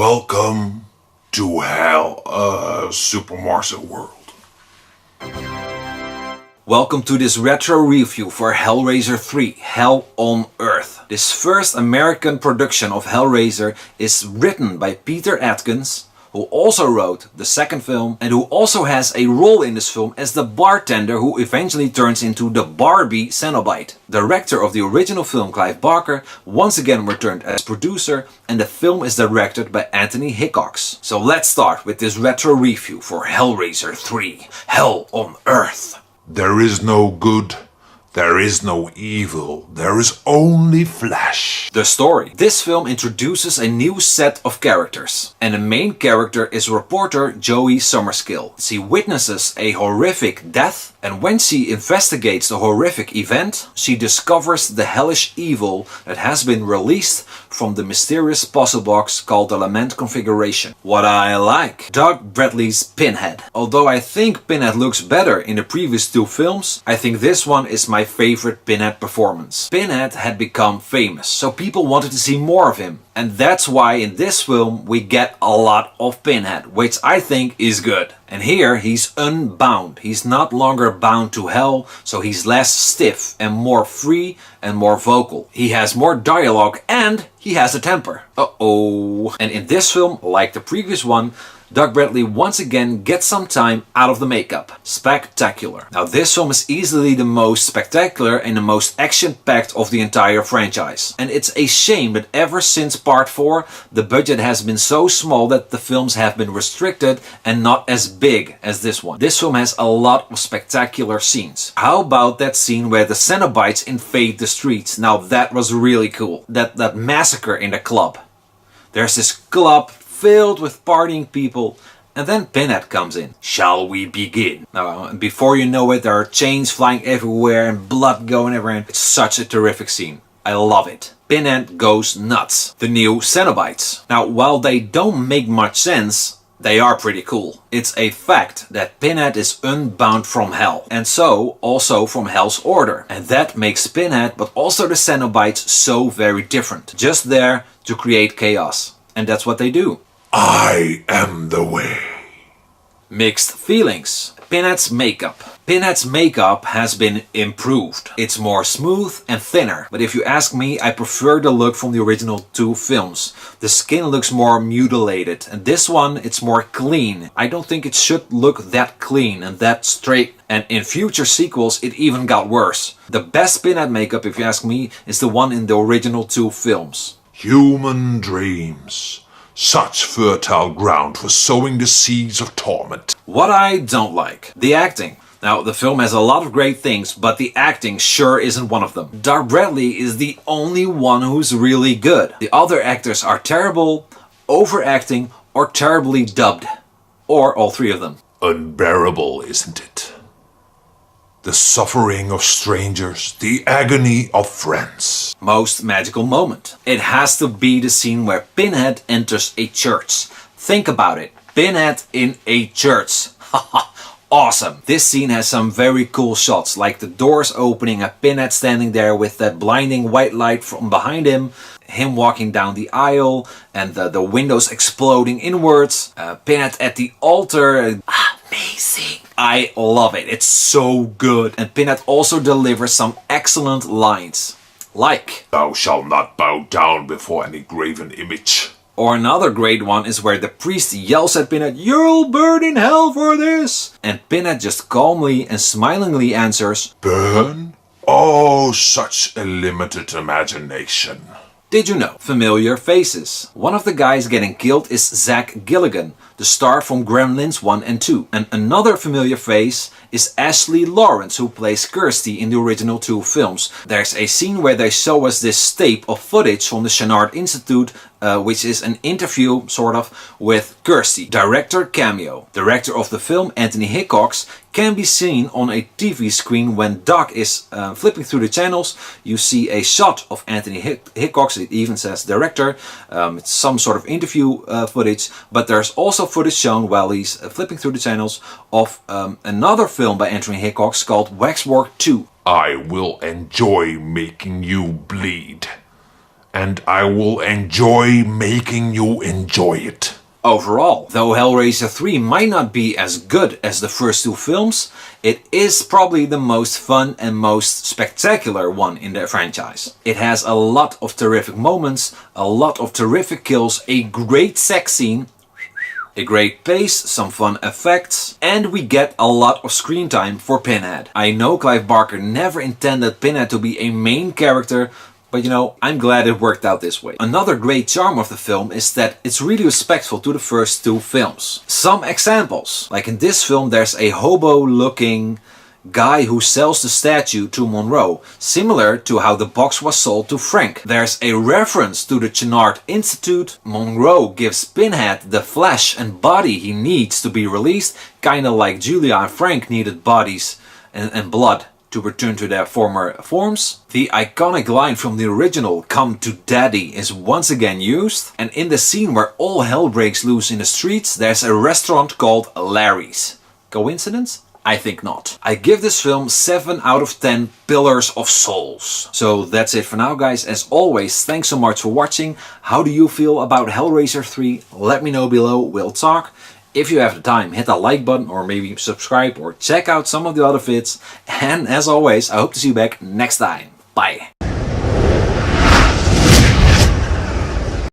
Welcome to Super Mario World. Welcome to this retro review for Hellraiser 3, Hell on Earth. This first American production of Hellraiser is written by Peter Atkins, who also wrote the second film and who also has a role in this film as the bartender who eventually turns into the Barbie Cenobite. Director of the original film, Clive Barker, once again returned as producer, and the film is directed by Anthony Hickox. So let's start with this retro review for Hellraiser 3, Hell on Earth. There is no good, there is no evil, there is only flesh. The story. This film introduces a new set of characters, and the main character is reporter Joey Summerskill. She witnesses a horrific death, and when she investigates the horrific event, she discovers the hellish evil that has been released from the mysterious puzzle box called the Lament Configuration. What I like, Doug Bradley's Pinhead. Although I think Pinhead looks better in the previous two films, I think this one is my favorite Pinhead performance. Pinhead had become famous, so people wanted to see more of him. And that's why in this film we get a lot of Pinhead, which I think is good. And here he's unbound. He's not longer bound to hell, so he's less stiff and more free and more vocal. He has more dialogue and he has a temper. Uh-oh. And in this film, like the previous one, Doug Bradley once again gets some time out of the makeup. Spectacular. Now this film is easily the most spectacular and the most action-packed of the entire franchise. And it's a shame that ever since part 4, the budget has been so small that the films have been restricted and not as big as this one. This film has a lot of spectacular scenes. How about that scene where the Cenobites invade the streets? Now that was really cool. That massacre in the club. There's this club filled with partying people, and then Pinhead comes in. Shall we begin? Now, before you know it, there are chains flying everywhere and blood going everywhere. It's such a terrific scene. I love it. Pinhead goes nuts. The new Cenobites. Now, while they don't make much sense, they are pretty cool. It's a fact that Pinhead is unbound from hell, and so also from Hell's Order. And that makes Pinhead, but also the Cenobites, so very different. Just there to create chaos. And that's what they do. I am the way. Mixed feelings. Pinhead's makeup. Pinhead's makeup has been improved. It's more smooth and thinner. But if you ask me, I prefer the look from the original two films. The skin looks more mutilated, and this one, it's more clean. I don't think it should look that clean and that straight. And in future sequels, it even got worse. The best Pinhead makeup, if you ask me, is the one in the original two films. Human dreams. Such fertile ground for sowing the seeds of torment. What I don't like. The acting. Now, the film has a lot of great things, but the acting sure isn't one of them. Doug Bradley is the only one who's really good. The other actors are terrible, overacting, or terribly dubbed. Or all three of them. Unbearable, isn't it? The suffering of strangers, the agony of friends. Most magical moment. It has to be the scene where Pinhead enters a church. Think about it. Pinhead in a church. Haha. Awesome. This scene has some very cool shots, like the doors opening and Pinhead standing there with that blinding white light from behind him walking down the aisle, and the windows exploding inwards, Pinhead at the altar. Amazing. I love it. It's so good. And Pinhead also delivers some excellent lines. Like, "Thou shalt not bow down before any graven image." Or another great one is where the priest yells at Pinhead, "You'll burn in hell for this!" And Pinhead just calmly and smilingly answers, "Burn? Oh, such a limited imagination." Did you know? Familiar faces. One of the guys getting killed is Zach Gilligan, the star from Gremlins 1 and 2. And another familiar face is Ashley Lawrence, who plays Kirsty in the original two films. There's a scene where they show us this tape of footage from the Channard Institute, which is an interview, sort of, with Kirsty. Director cameo. Director of the film, Anthony Hickox, can be seen on a TV screen when Doc is flipping through the channels. You see a shot of Anthony Hickox, it even says director. It's some sort of interview footage, but there's also footage shown while he's flipping through the channels of another film by Anthony Hickox called Waxwork 2. I will enjoy making you bleed. and I will enjoy making you enjoy it. Overall, though Hellraiser 3 might not be as good as the first two films, it is probably the most fun and most spectacular one in the franchise. It has a lot of terrific moments, a lot of terrific kills, a great sex scene, a great pace, some fun effects, and we get a lot of screen time for Pinhead. I know Clive Barker never intended Pinhead to be a main character, but you know, I'm glad it worked out this way. Another great charm of the film is that it's really respectful to the first two films. Some examples, like in this film there's a hobo-looking guy who sells the statue to Monroe, similar to how the box was sold to Frank. There's a reference to the Chenard Institute. Monroe gives Pinhead the flesh and body he needs to be released, kinda like Julia and Frank needed bodies and blood to return to their former forms. The iconic line from the original, "Come to Daddy," is once again used. And in the scene where all hell breaks loose in the streets, there's a restaurant called Larry's. Coincidence? I think not. I give this film 7 out of 10 pillars of souls. So that's it for now, guys. As always, thanks so much for watching. How do you feel about Hellraiser 3? Let me know below, we'll talk. If you have the time, hit that like button or maybe subscribe or check out some of the other vids. And as always, I hope to see you back next time. Bye.